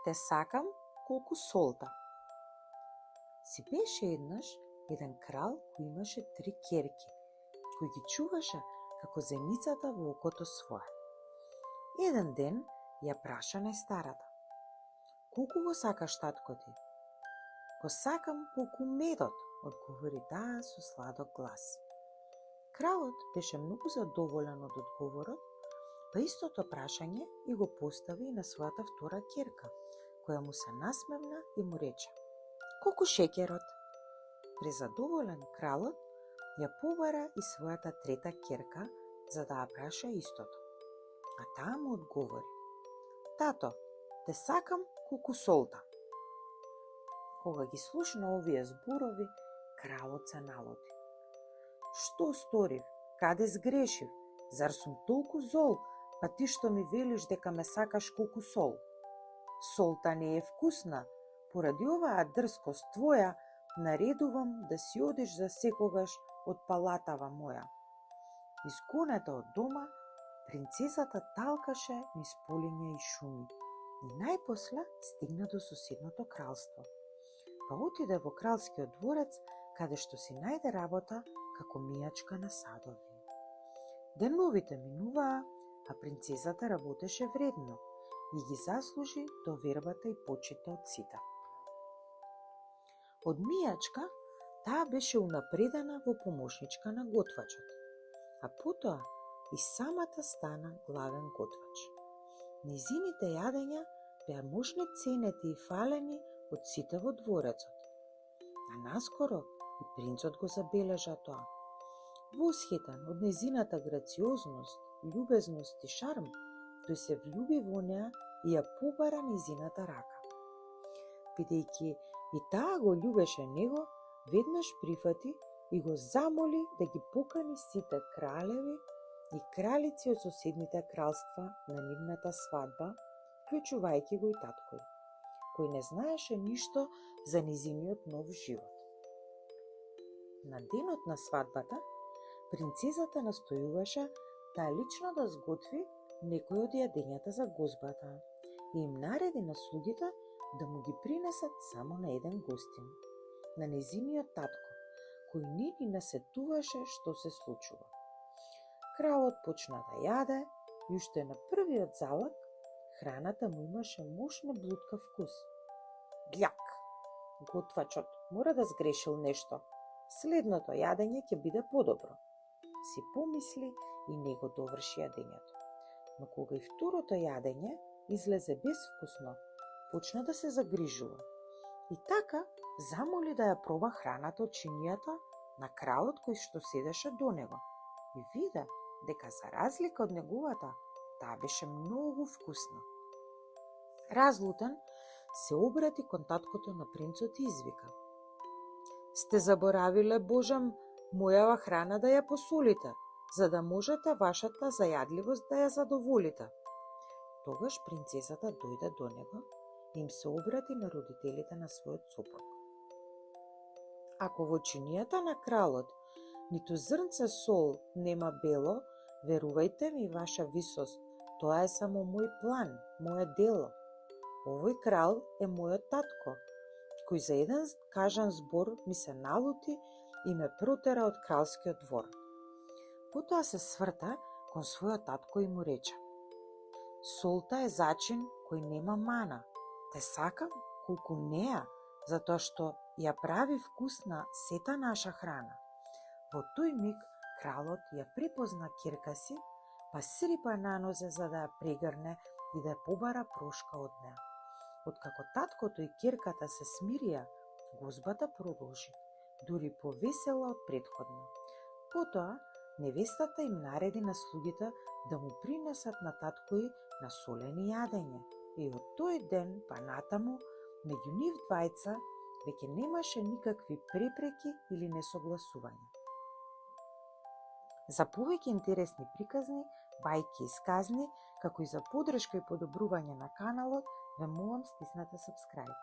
Те сакам колку солта. Си беше еднаш еден крал кој имаше 3 ќерки, кои ги чуваше како зеницата во окото свое. Еден ден ја праша најстарата: "Колку го сакаш татко ти?" "Го сакам колку медот," одговори таа со сладок глас. Кралот беше многу задоволен од одговорот, па истото прашање и го постави и на својата втора ќерка, која му се насмевна и му рече: "Колку шеќерот?" Презадоволен кралот ја побара и својата трета ќерка за да ја праша истото. А таа му одговори: "Тато, те сакам колку солта." Кога ги слушна овие зборови, кралот се налути. "Што сторив? Каде сгрешив? Зар сум толку зол, па ти што ми велиш дека ме сакаш колку сол? Солта не е вкусна, поради оваа дрскост твоја, наредувам да си одиш за секогаш од палатава моја." Изгонета од дома, принцесата талкаше низ полиња и шуми и најпосле стигна до соседното кралство. Па отиде во кралскиот дворец, каде што си најде работа како мијачка на садови. Деновите минуваа, а принцесата работеше вредно и ги заслужи довербата и почита од сите. Од мијачка таа беше унапредена во помошничка на готвачот, а потоа и самата стана главен готвач. Незините јадења беа можни ценети и фалени од сите во дворецот. А наскоро и принцот го забележа тоа. Восхитен од незината грациозност, љубезност и шарм, тој се влюби во неа и ја побара незината рака. Бидејќи и таа го љубеше него, веднаш прифати и го замоли да ги покани сите кралеви и кралици од соседните кралства на нивната свадба, вклучувајќи го и таткој, кој не знаеше ништо за незиниот нов живот. На денот на свадбата, принцесата настојуваше таа лично да сготви некој од јадењата за гозбата и им нареди на слугите да му ги принесат само на еден гостин, на незиниот татко, кој не ни насетуваше што се случува. Кралот почна да јаде и уште на првиот залак храната му имаше мощно блуткав вкус. "Ѓак, готвачот мора да сгрешил нешто. Следното јадење ќе биде подобро," си помисли и не го доврши јадењето. Но кога и второто јадење излезе безвкусно, почна да се загрижува. И така замоли да ја проба храната од чинијата на кралот кој што седеше до него и виде дека за разлика од неговата, таа беше многу вкусна. Разлутен, се обрати кон таткото на принцот и извика: "Сте заборавиле, Божем, мојава храна да ја посолите, за да можете вашата зајадливост да ја задоволите." Тогаш принцесата дојде до него и им се обрати на родителите на својот сопруг. "Ако во чинијата на кралот ниту зрнце сол нема бело, верувајте ми, ваша висост, тоа е само мој план, моје дело. Овој крал е мојот татко, кој за еден кажан збор ми се налути и ме протера од кралскиот двор." Потоа се сврта кон својот татко и му рече: "Солта е зачин кој нема мана. Те сакам колку неа, затоа што ја прави вкусна сета наша храна." Во тој миг кралот ја препозна ќерка си, па срипа на нозе за да ја прегрне и да ја побара прошка од неа. Откако таткото и ќерката се смирија, гозбата продолжи, дури повесела од претходно. Потоа невестата им нареди на слугите да му принесат на таткој насолени јадење и од тој ден па натаму меѓу нив двајца веќе немаше никакви препреки или несогласувања. За повеќе интересни приказни, бајки и сказни, како и за поддршка и подобрување на каналот, ве молам стиснете subscribe.